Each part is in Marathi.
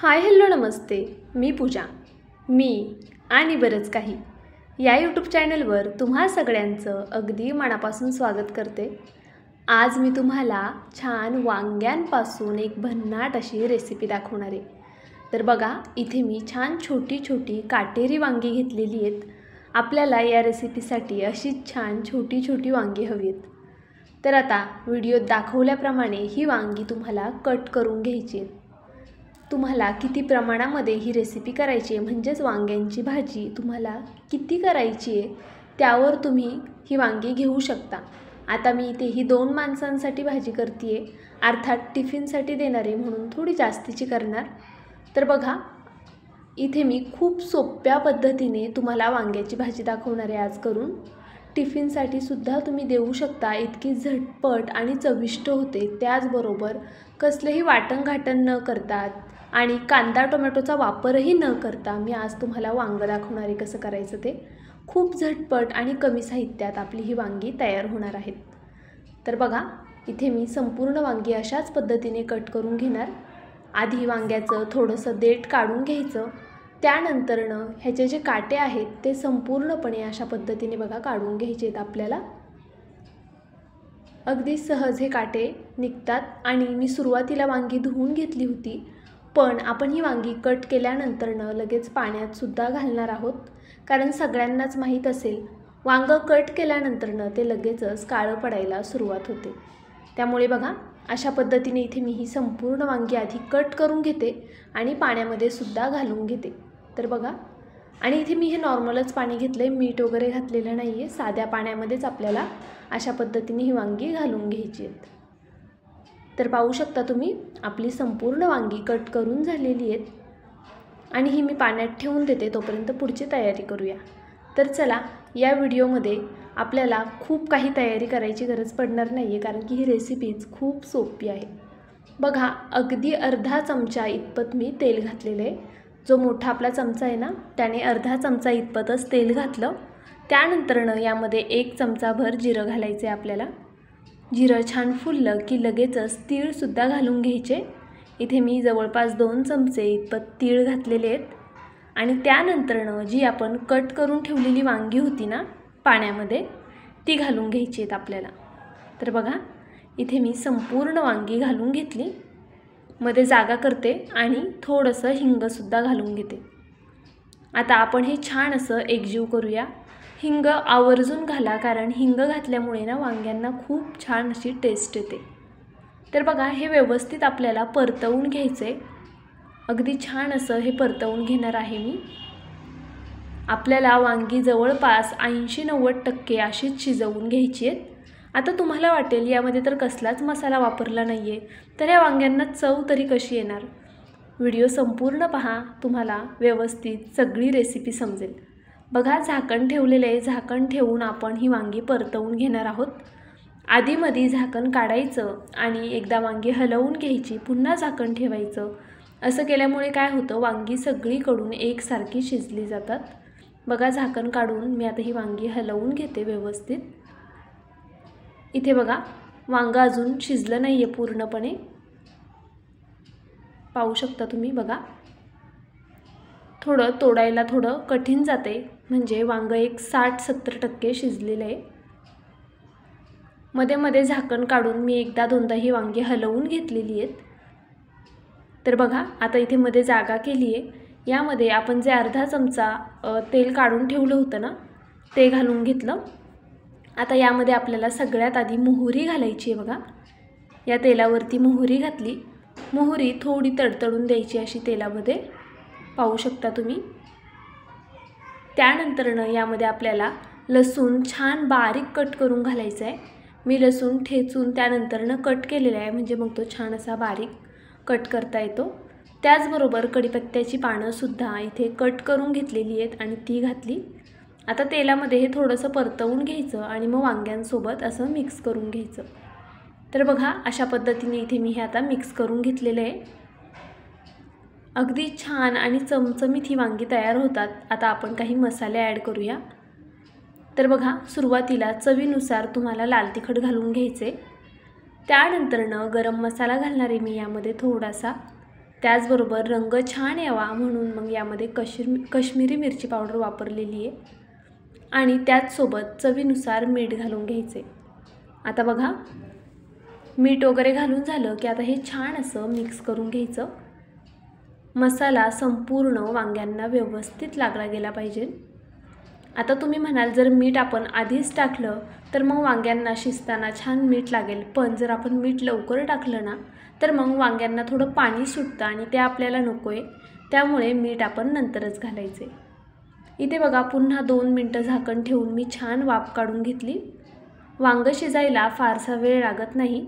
हाय हॅलो नमस्ते, मी पूजा. मी आणि बरंच काही या यूट्यूब चॅनलवर तुम्हा सगळ्यांचं अगदी मनापासून स्वागत करते. आज मी तुम्हाला छान वांग्यांपासून एक भन्नाट अशी रेसिपी दाखवणार आहे. तर बघा, इथे मी छान छोटी छोटी काटेरी वांगी घेतलेली आहेत. आपल्याला या रेसिपीसाठी अशी छान छोटी छोटी वांगी हवी आहेत. तर आता व्हिडिओत दाखवल्याप्रमाणे ही वांगी तुम्हाला कट करून घ्यायची आहेत. तुम्हाला किती प्रमाणामध्ये ही रेसिपी करायची आहे, म्हणजेच वांग्यांची भाजी तुम्हाला किती करायची आहे त्यावर तुम्ही ही वांगी घेऊ शकता. आता मी इथे ही 2 माणसांसाठी भाजी करते आहे, अर्थात टिफिनसाठी देणार आहे म्हणून थोडी जास्तीची करणार. तर बघा, इथे मी खूप सोप्या पद्धतीने तुम्हाला वांग्याची भाजी दाखवणार आहे आज करून. टिफिनसाठी सुद्धा तुम्ही देऊ शकता. इतकी झटपट आणि चविष्ट होते. त्याचबरोबर कसलेही वाटण-घाटण न करता आणि कांदा टोमॅटोचा वापरही न करता मी आज तुम्हाला वांगं दाखवणार आहे कसं करायचं ते. खूप झटपट आणि कमी साहित्यात आपली ही वांगी तयार होणार आहेत. तर बघा, इथे मी संपूर्ण वांगी अशाच पद्धतीने कट करून घेणार. आधी वांग्याचं थोडंसं देठ काढून घ्यायचं. त्यानंतरनं ह्याचे जे काटे आहेत ते संपूर्णपणे अशा पद्धतीने बघा काढून घ्यायचे आहेत आपल्याला. अगदी सहज हे काटे निघतात. आणि मी सुरुवातीला वांगी धुवून घेतली होती, पण आपण ही वांगी कट केल्यानंतरनं लगेच पाण्यात सुद्धा घालणार आहोत. कारण सगळ्यांनाच माहीत असेल, वांगं कट केल्यानंतरनं ते लगेचच काळं पडायला सुरुवात होते. त्यामुळे बघा, अशा पद्धतीने इथे मी ही संपूर्ण वांगी आधी कट करून घेते आणि पाण्यामध्ये सुद्धा घालून घेते. तर बघा, आणि इथे मी हे नॉर्मलच पाणी घेतलं आहे, मीठ वगैरे घातलेलं नाही आहे. साध्या पाण्यामध्येच आपल्याला अशा पद्धतीने ही वांगी घालून घ्यायची आहेत. तर पाहू शकता तुम्ही, आपली संपूर्ण वांगी कट करून झालेली आहेत. आणि ही मी पाण्यात ठेवून देते, तोपर्यंत पुढची तयारी करूया. तर चला, या व्हिडिओमध्ये आपल्याला खूप काही तयारी करायची गरज पडणार नाही आहे, कारण की ही रेसिपीज खूप सोपी आहे. बघा, अगदी अर्धा चमचा इतपत मी तेल घातलेलं आहे. जो मोठा आपला चमचा आहे ना, त्याने अर्धा चमचा इतपतच तेल घातलं. त्यानंतरनं यामध्ये 1 चमचाभर जिरं घालायचं आहे आपल्याला. जिरं छान फुललं की लगेचच तीळसुद्धा घालून घ्यायचे. इथे मी जवळपास 2 चमचे इतपत तीळ घातलेले आहेत. आणि त्यानंतरनं जी आपण कट करून ठेवलेली वांगी होती ना पाण्यामध्ये, ती घालून घ्यायची आहेत आपल्याला. तर बघा, इथे मी संपूर्ण वांगी घालून घेतली. मध्ये जागा करते आणि थोडंसं हिंगसुद्धा घालून घेते. आता आपण हे छान असं एकजीव करूया. हिंग आवर्जून घाला, कारण हिंग घातल्यामुळे ना वांग्यांना खूप छान अशी टेस्ट येते. तर बघा, हे व्यवस्थित आपल्याला परतवून घ्यायचं आहे. अगदी छान असं हे परतवून घेणार आहे मी. आपल्याला वांगी जवळपास 80-90% अशीच शिजवून घ्यायची आहेत. आता तुम्हाला वाटेल यामध्ये तर कसलाच मसाला वापरला नाही आहे, तर या वांग्यांना चव तरी कशी येणार. व्हिडिओ संपूर्ण पहा, तुम्हाला व्यवस्थित सगळी रेसिपी समजेल. बघा, झाकण ठेवलेलं आहे. झाकण ठेवून आपण ही वांगी परतवून घेणार आहोत. आधीमध्ये झाकण काढायचं आणि एकदा वांगी हलवून घ्यायची, पुन्हा झाकण ठेवायचं. असं केल्यामुळे काय होतं, वांगी सगळीकडून एकसारखी शिजली जातात. बघा, झाकण काढून मी आता ही वांगी हलवून घेते व्यवस्थित. इथे बघा, वांगं अजून शिजलं नाही आहे पूर्णपणे. पाहू शकता तुम्ही. बघा, थोडं तोडायला थोडं कठीण जाते, म्हणजे वांगं एक 60-70% शिजलेलं आहे. मध्ये मध्ये झाकण काढून मी एकदा दोनदा ही वांगी हलवून घेतलेली आहेत. तर बघा, आता इथे मध्ये जागा केली आहे. यामध्ये आपण जे अर्धा चमचा तेल काढून ठेवलं होतं ना, ते घालून घेतलं. आता यामध्ये आपल्याला सगळ्यात आधी मोहरी घालायची आहे. बघा, या तेलावरती मोहरी घातली. मोहरी थोडी तडतडून द्यायची अशी तेलामध्ये, पाहू शकता तुम्ही. त्यानंतरनं यामध्ये आपल्याला लसूण छान बारीक कट करून घालायचं आहे. मी लसूण ठेचून त्यानंतरनं कट केलेला आहे, म्हणजे मग तो छान असा बारीक कट करता येतो. त्याचबरोबर कढीपत्त्याची पानंसुद्धा इथे कट करून घेतलेली आहेत आणि ती घातली. आता तेलामध्ये हे थोडंसं परतवून घ्यायचं आणि मग वांग्यांसोबत असं मिक्स करून घ्यायचं. तर बघा, अशा पद्धतीने इथे मी हे आता मिक्स करून घेतलेलं आहे. अगदी छान आणि चमचमीत ही वांगी तयार होतात. आता आपण काही मसाले ॲड करूया. तर बघा, सुरुवातीला चवीनुसार तुम्हाला लाल तिखट घालून घ्यायचे. त्यानंतरनं गरम मसाला घालणार आहे मी यामध्ये थोडासा. त्याचबरोबर रंग छान यावा म्हणून मग यामध्ये कश्मीरी मिरची पावडर वापरलेली आहे आणि त्याचसोबत चवीनुसार मीठ घालून घ्यायचे। आता बघा मीठ वगैरे घालून झालं की आता हे छान असं मिक्स करून घ्यायचं। मसाला संपूर्ण वांग्यांना व्यवस्थित लागला गेला पाहिजे। आता तुम्ही म्हणाल जर मीठ आपण आधीच टाकलं तर मग वांग्यांना शिजताना छान मीठ लागेल, पण जर आपण मीठ लवकर टाकलं ना तर मग वांग्यांना थोडं पाणी सुटतं आणि ते आपल्याला नको आहे, त्यामुळे मीठ आपण नंतरच घालायचे। इथे बघा पुन्हा 2 मिनिटं झाकण ठेवून मी छान वाफ काढून घेतली। वांग शिजायला फारसा वेळ लागत नाही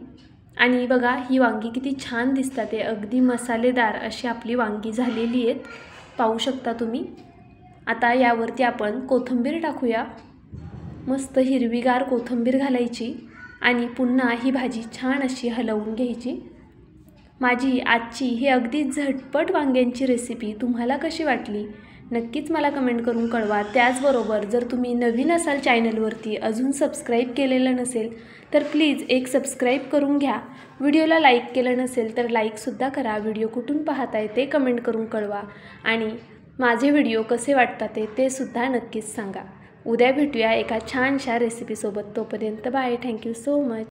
आणि बघा ही वांगी किती छान दिसतात, ते अगदी मसालेदार अशी आपली वांगी झालेली आहेत, पाहू शकता तुम्ही। आता यावरती आपण कोथिंबीर टाकूया, मस्त हिरवीगार कोथिंबीर घालायची आणि पुन्हा ही भाजी छान अशी हलवून घ्यायची। माझी आजची ही अगदी झटपट वांग्यांची रेसिपी तुम्हाला कशी वाटली नक्कीच मला कमेंट करून कळवा। त्याचबरोबर जर तुम्ही नवीन असाल चॅनलवरती, अजून सबस्क्राईब केलेलं नसेल तर प्लीज एक सबस्क्राईब करून घ्या। व्हिडिओला लाईक केलं नसेल तर लाईकसुद्धा करा। व्हिडिओ कुठून पाहताय ते कमेंट करून कळवा आणि माझे व्हिडिओ कसे वाटतात ते सुद्धा नक्कीच सांगा। उद्या भेटूया एका छानशा रेसिपीसोबत, तोपर्यंत बाय, थँक्यू सो मच।